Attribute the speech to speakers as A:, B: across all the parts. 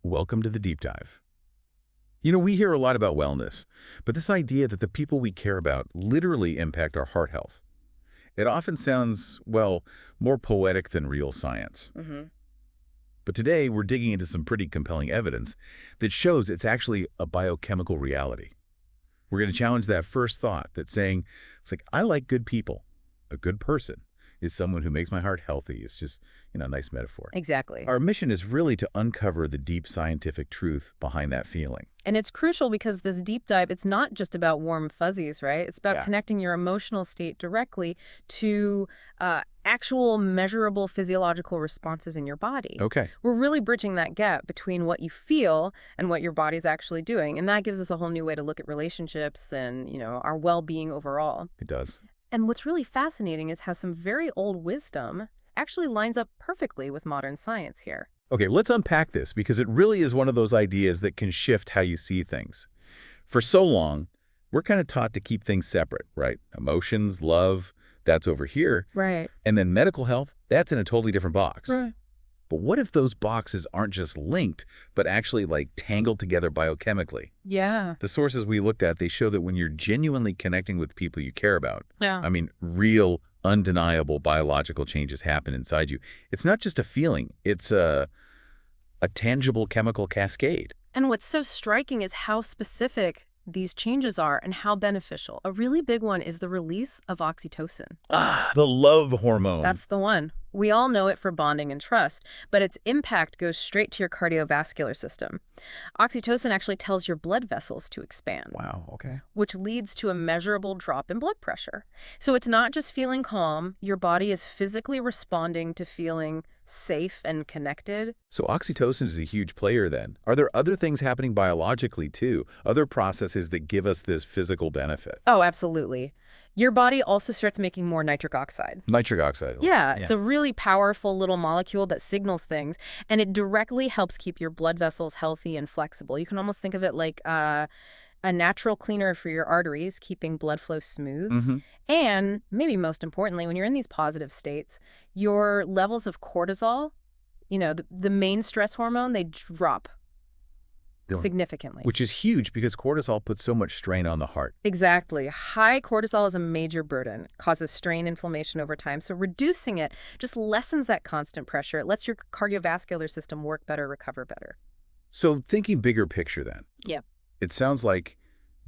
A: Welcome to the deep dive. We hear a lot about wellness, but this idea that the people we care about literally impact our heart health, it often sounds, well, more poetic than real science. But today, we're digging into some pretty compelling evidence that shows it's actually a biochemical reality. We're going to challenge that first thought that saying, it's like, I like good people. A good person is someone who makes my heart healthy. It's just, a nice metaphor.
B: Exactly.
A: Our mission is really to uncover the deep scientific truth behind that feeling.
B: And it's crucial because this deep dive, it's not just about warm fuzzies, right? It's about connecting your emotional state directly to actual measurable physiological responses in your body.
A: Okay.
B: We're really bridging that gap between what you feel and what your body's actually doing. And that gives us a whole new way to look at relationships and, our well-being overall.
A: It does.
B: And what's really fascinating is how some very old wisdom actually lines up perfectly with modern science here.
A: Okay, let's unpack this because it really is one of those ideas that can shift how you see things. For so long, we're kind of taught to keep things separate, right? Emotions, love, that's over here.
B: Right.
A: And then medical health, that's in a totally different box.
B: Right.
A: But what if those boxes aren't just linked, but actually tangled together biochemically?
B: Yeah.
A: The sources we looked at, they show that when you're genuinely connecting with people you care about,
B: Yeah.
A: real, undeniable biological changes happen inside you. It's not just a feeling, it's a tangible chemical cascade.
B: And what's so striking is how specific these changes are and how beneficial. A really big one is the release of oxytocin.
A: The love hormone.
B: That's the one. We all know it for bonding and trust, but its impact goes straight to your cardiovascular system. Oxytocin actually tells your blood vessels to expand.
A: Wow, okay.
B: Which leads to a measurable drop in blood pressure. So it's not just feeling calm, your body is physically responding to feeling safe and connected.
A: So oxytocin is a huge player then. Are there other things happening biologically too? Other processes that give us this physical benefit?
B: Oh, absolutely. Your body also starts making more nitric oxide.
A: Nitric oxide.
B: Yeah, it's a really powerful little molecule that signals things, and it directly helps keep your blood vessels healthy and flexible. You can almost think of it like a natural cleaner for your arteries, keeping blood flow smooth. And maybe most importantly, when you're in these positive states, your levels of cortisol, the main stress hormone, they drop significantly.
A: Which is huge because cortisol puts so much strain on the heart.
B: Exactly. High cortisol is a major burden. It causes strain, inflammation over time. So reducing it just lessens that constant pressure. It lets your cardiovascular system work better, recover better.
A: So thinking bigger picture then.
B: Yeah.
A: It sounds like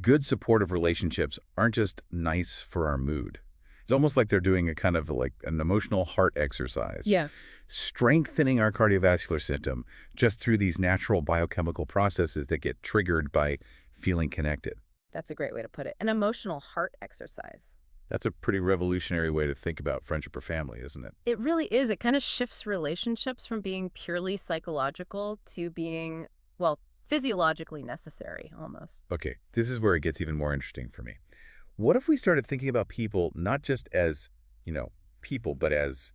A: good supportive relationships aren't just nice for our mood. It's almost like they're doing a kind of an emotional heart exercise.
B: Yeah.
A: Strengthening our cardiovascular system just through these natural biochemical processes that get triggered by feeling connected.
B: That's a great way to put it. An emotional heart exercise.
A: That's a pretty revolutionary way to think about friendship or family, isn't it?
B: It really is. It kind of shifts relationships from being purely psychological to being, physiologically necessary almost.
A: Okay, this is where it gets even more interesting for me. What if we started thinking about people not just as, people, but as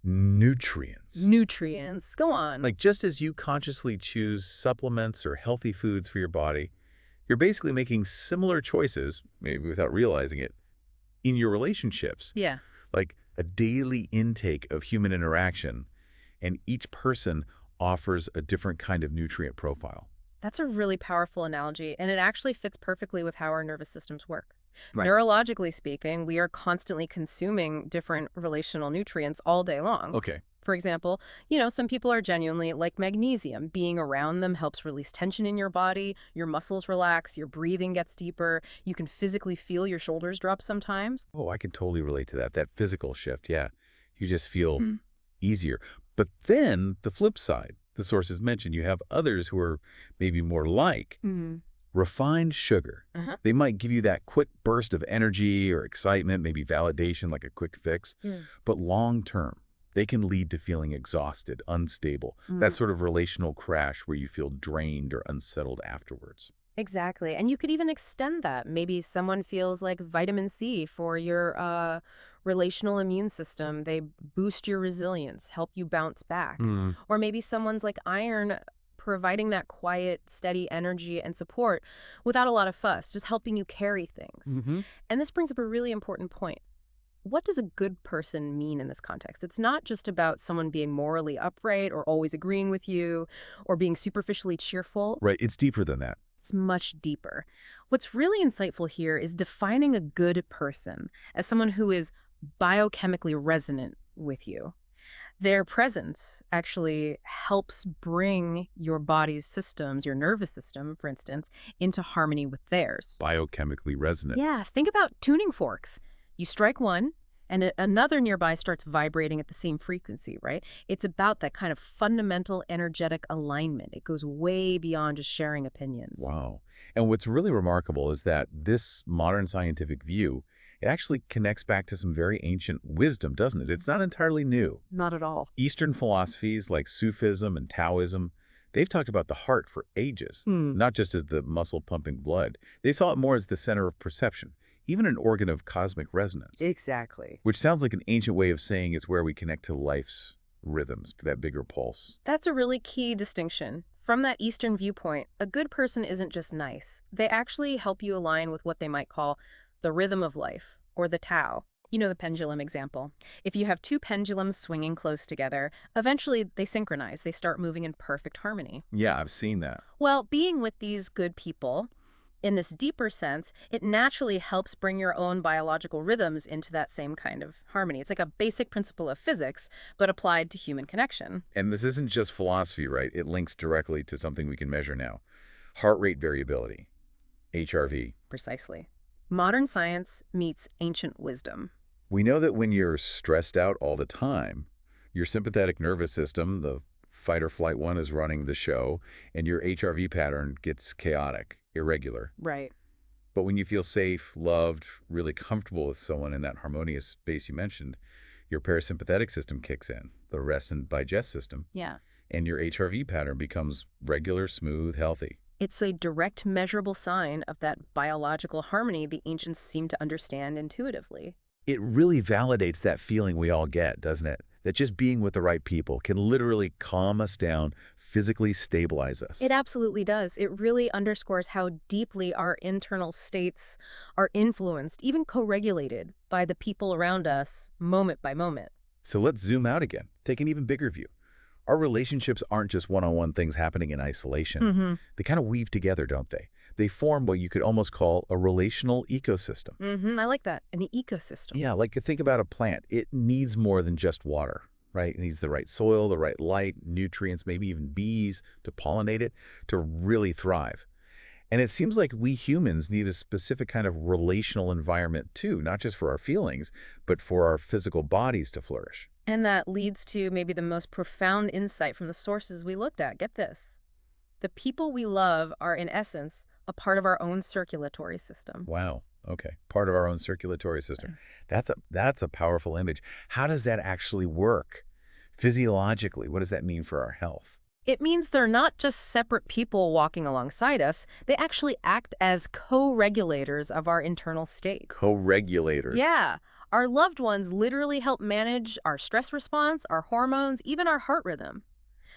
A: nutrients?
B: Nutrients. Go on.
A: Just as you consciously choose supplements or healthy foods for your body, you're basically making similar choices, maybe without realizing it, in your relationships.
B: Yeah.
A: Like a daily intake of human interaction, and each person offers a different kind of nutrient profile.
B: That's a really powerful analogy, and it actually fits perfectly with how our nervous systems work.
A: Right.
B: Neurologically speaking, we are constantly consuming different relational nutrients all day long.
A: Okay.
B: For example, some people are genuinely like magnesium. Being around them helps release tension in your body, your muscles relax, your breathing gets deeper, you can physically feel your shoulders drop sometimes.
A: Oh, I can totally relate to that physical shift, yeah. You just feel easier. But then the flip side, the sources mentioned, you have others who are maybe more refined sugar. They might give you that quick burst of energy or excitement, maybe validation, like a quick fix. But long term, they can lead to feeling exhausted, unstable, that sort of relational crash where you feel drained or unsettled afterwards.
B: Exactly. And you could even extend that. Maybe someone feels like vitamin C for your relational immune system. They boost your resilience, help you bounce back. Or maybe someone's like iron, providing that quiet, steady energy and support without a lot of fuss, just helping you carry things. And this brings up a really important point. what does a good person mean in this context? It's not just about someone being morally upright or always agreeing with you or being superficially cheerful.
A: Right, it's deeper than that.
B: It's much deeper. What's really insightful here is defining a good person as someone who is biochemically resonant with you. Their presence actually helps bring your body's systems, your nervous system, for instance, into harmony with theirs.
A: Biochemically resonant.
B: Yeah, think about tuning forks. You strike one, and another nearby starts vibrating at the same frequency, right? It's about that kind of fundamental energetic alignment. It goes way beyond just sharing opinions.
A: Wow. And what's really remarkable is that this modern scientific view, it actually connects back to some very ancient wisdom, doesn't it? It's not entirely new.
B: Not at all.
A: Eastern philosophies like Sufism and Taoism, they've talked about the heart for ages,
B: Hmm.
A: not just as the muscle pumping blood. They saw it more as the center of perception, even an organ of cosmic resonance,
B: Exactly.
A: which sounds like an ancient way of saying it's where we connect to life's rhythms, to that bigger pulse.
B: That's a really key distinction. From that Eastern viewpoint, a good person isn't just nice. They actually help you align with what they might call the rhythm of life, or the Tao. You know the pendulum example. If you have two pendulums swinging close together, eventually they synchronize. They start moving in perfect harmony.
A: Yeah, I've seen that.
B: Well, being with these good people, in this deeper sense, it naturally helps bring your own biological rhythms into that same kind of harmony. It's like a basic principle of physics, but applied to human connection.
A: And this isn't just philosophy, right? It links directly to something we can measure now. Heart rate variability, HRV.
B: Precisely. Modern science meets ancient wisdom.
A: We know that when you're stressed out all the time, your sympathetic nervous system, the fight or flight one, is running the show, and your HRV pattern gets chaotic, irregular.
B: Right.
A: But when you feel safe, loved, really comfortable with someone in that harmonious space you mentioned, your parasympathetic system kicks in, the rest and digest system,
B: Yeah.
A: and your HRV pattern becomes regular, smooth, healthy.
B: It's a direct measurable sign of that biological harmony the ancients seem to understand intuitively.
A: It really validates that feeling we all get, doesn't it? That just being with the right people can literally calm us down, physically stabilize us.
B: It absolutely does. It really underscores how deeply our internal states are influenced, even co-regulated, by the people around us, moment by moment.
A: So let's zoom out again. Take an even bigger view. Our relationships aren't just one-on-one things happening in isolation.
B: Mm-hmm.
A: They kind of weave together, don't they? They form what you could almost call a relational ecosystem.
B: Mm-hmm. I like that. An ecosystem.
A: Yeah, like think about a plant. It needs more than just water, right? It needs the right soil, the right light, nutrients, maybe even bees to pollinate it to really thrive. And it seems like we humans need a specific kind of relational environment too, not just for our feelings, but for our physical bodies to flourish.
B: And that leads to maybe the most profound insight from the sources we looked at. Get this. The people we love are, in essence, a part of our own circulatory system.
A: Wow. Okay. Part of our own circulatory system. That's a powerful image. How does that actually work? Physiologically, what does that mean for our health?
B: It means they're not just separate people walking alongside us. They actually act as co-regulators of our internal state.
A: Co-regulators.
B: Yeah. Our loved ones literally help manage our stress response, our hormones, even our heart rhythm.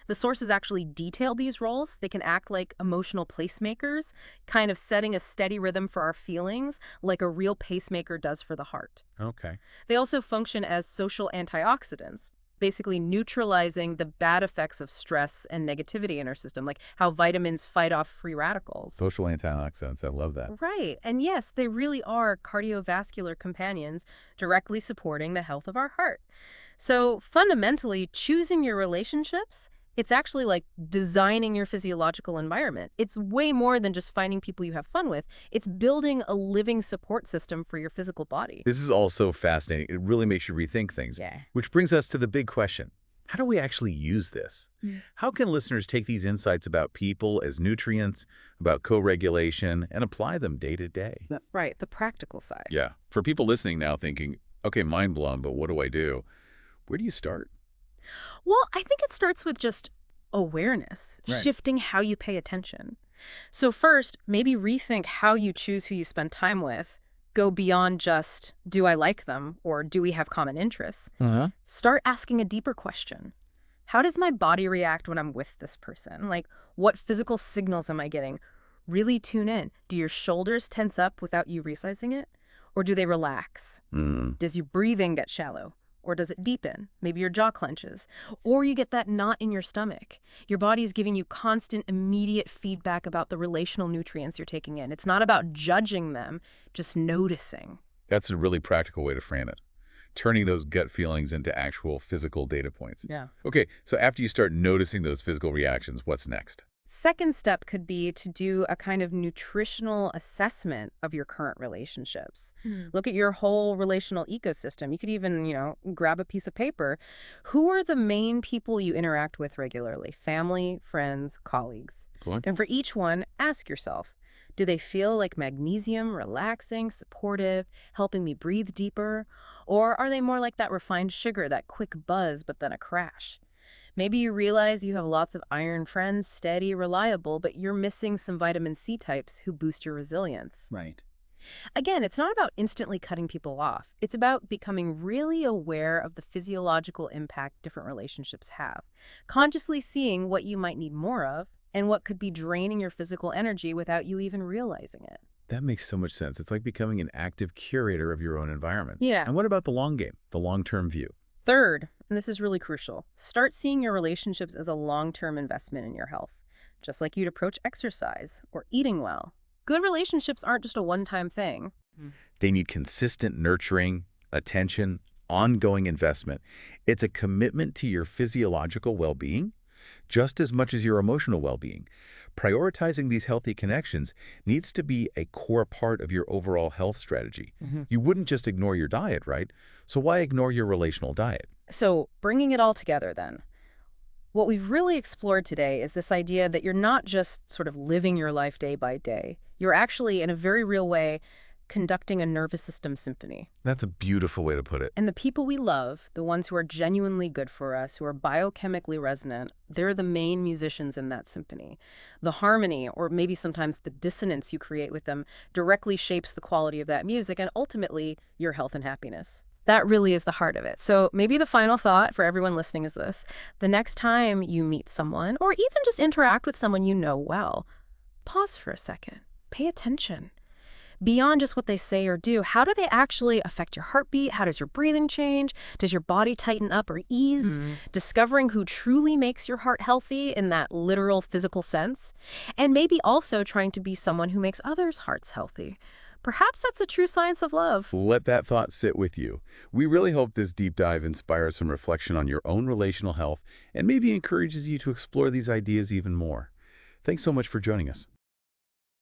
B: The sources actually detail these roles. They can act like emotional placemakers, kind of setting a steady rhythm for our feelings, like a real pacemaker does for the heart.
A: Okay.
B: They also function as social antioxidants, basically neutralizing the bad effects of stress and negativity in our system, like how vitamins fight off free radicals.
A: Social antioxidants. I love that.
B: Right. And yes, they really are cardiovascular companions directly supporting the health of our heart. So fundamentally, choosing your relationships, it's actually like designing your physiological environment. It's way more than just finding people you have fun with. It's building a living support system for your physical body.
A: This is all so fascinating. It really makes you rethink things.
B: Yeah.
A: Which brings us to the big question. How do we actually use this? How can listeners take these insights about people as nutrients, about co-regulation, and apply them day to day?
B: Right, the practical side.
A: Yeah. For people listening now thinking, okay, mind blown, but what do I do? Where do you start?
B: Well, I think it starts with just awareness,
A: Right.
B: shifting how you pay attention. So first, maybe rethink how you choose who you spend time with. Go beyond just, do I like them, or do we have common interests?
A: Uh-huh.
B: Start asking a deeper question. How does my body react when I'm with this person? Like, what physical signals am I getting? Really tune in. Do your shoulders tense up without you realizing it? Or do they relax?
A: Mm.
B: Does your breathing get shallow? Or does it deepen? Maybe your jaw clenches. Or you get that knot in your stomach. Your body is giving you constant, immediate feedback about the relational nutrients you're taking in. It's not about judging them, just noticing.
A: That's a really practical way to frame it. Turning those gut feelings into actual physical data points.
B: Yeah.
A: Okay, so after you start noticing those physical reactions, what's next?
B: Second step could be to do a kind of nutritional assessment of your current relationships. Look at your whole relational ecosystem. You could even, grab a piece of paper. Who are the main people you interact with regularly? Family, friends, colleagues.
A: Go on.
B: And for each one, ask yourself, do they feel like magnesium, relaxing, supportive, helping me breathe deeper? Or are they more like that refined sugar, that quick buzz, but then a crash? Maybe you realize you have lots of iron friends, steady, reliable, but you're missing some vitamin C types who boost your resilience.
A: Right.
B: Again, it's not about instantly cutting people off. It's about becoming really aware of the physiological impact different relationships have, consciously seeing what you might need more of and what could be draining your physical energy without you even realizing it.
A: That makes so much sense. It's like becoming an active curator of your own environment.
B: Yeah.
A: And what about the long game, the long-term view?
B: Third, and this is really crucial, start seeing your relationships as a long-term investment in your health, just like you'd approach exercise or eating well. Good relationships aren't just a one-time thing.
A: They need consistent nurturing, attention, ongoing investment. It's a commitment to your physiological well-being just as much as your emotional well-being. Prioritizing these healthy connections needs to be a core part of your overall health strategy. You wouldn't just ignore your diet, right? So why ignore your relational diet?
B: So, bringing it all together then, what we've really explored today is this idea that you're not just sort of living your life day by day. You're actually, in a very real way, conducting a nervous system symphony.
A: That's a beautiful way to put it.
B: And the people we love, the ones who are genuinely good for us, who are biochemically resonant, they're the main musicians in that symphony. The harmony, or maybe sometimes the dissonance you create with them, directly shapes the quality of that music and ultimately your health and happiness. That really is the heart of it. So maybe the final thought for everyone listening is this. The next time you meet someone, or even just interact with someone you know well, pause for a second. Pay attention. Beyond just what they say or do, how do they actually affect your heartbeat? How does your breathing change? Does your body tighten up or ease? Discovering who truly makes your heart healthy in that literal physical sense. And maybe also trying to be someone who makes others' hearts healthy. Perhaps that's a true science of love.
A: Let that thought sit with you. We really hope this deep dive inspires some reflection on your own relational health and maybe encourages you to explore these ideas even more. Thanks so much for joining us.